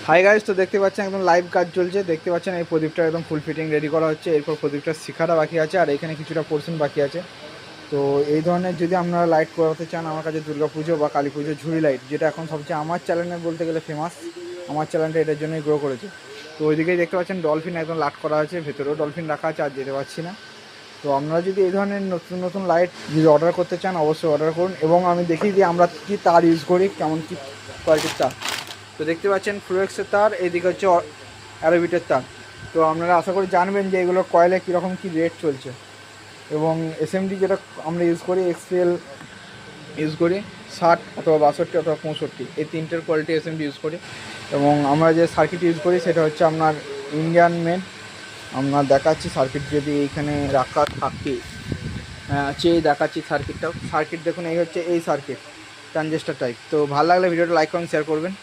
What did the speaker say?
Hi guys, তো দেখতে পাচ্ছেন একদম লাইভ কাজ চলছে। দেখতে পাচ্ছেন এই প্রদীপটা একদম ফুল ফিটিং রেডি করা হচ্ছে। এরপর প্রদীপটা শিখাটা বাকি আছে আর এখানে কিছুটা পোর্শন বাকি আছে। তো এই ধরনের যদি আপনারা লাইট করাতে চান, আমার কাছে দুর্গা পুজো বা কালী পুজো ঝুড়ি লাইট, যেটা এখন সবচেয়ে আমার চ্যানেলে বলতে গেলে ফেমাস, আমার চ্যানেলটা এটার জন্যই গ্রো করেছে। তো ওইদিকেই দেখতে পাচ্ছেন ডলফিন একদম লাট করা আছে, ভেতরেও ডলফিন রাখা আছে, আর যেতে পারছি না। তো আপনারা যদি এই ধরনের নতুন নতুন লাইট যদি অর্ডার করতে চান, অবশ্যই অর্ডার করুন। এবং আমি দেখিয়ে দিই আমরা কী তার ইউজ করি, কেমন কী কোয়ালিটির তার। তো দেখতে পাচ্ছেন ফ্লুয়েক্সের তার, এইদিকে হচ্ছে অ্যারোবিটের তার। তো আপনারা আশা করি জানবেন যে এগুলো কয়েলে কীরকম কী রেট চলছে। এবং এসএমডি যেটা আমরা ইউজ করি, এক্সপিএল ইউজ করি 60 অথবা 62 অথবা 65, এই তিনটের কোয়ালিটি এসএমডি ইউজ করি। এবং আমরা যে সার্কিট ইউজ করি সেটা হচ্ছে আপনার ইন্ডিয়ান মেড। আপনার দেখাচ্ছি সার্কিট যদি এইখানে রাখা থাকে, চেয়ে দেখাচ্ছি সার্কিটটাও। সার্কিট দেখুন, এই হচ্ছে এই সার্কিট ট্রানজিস্টার টাইপ। তো ভালো লাগলে ভিডিওটা লাইক করুন, শেয়ার করবেন।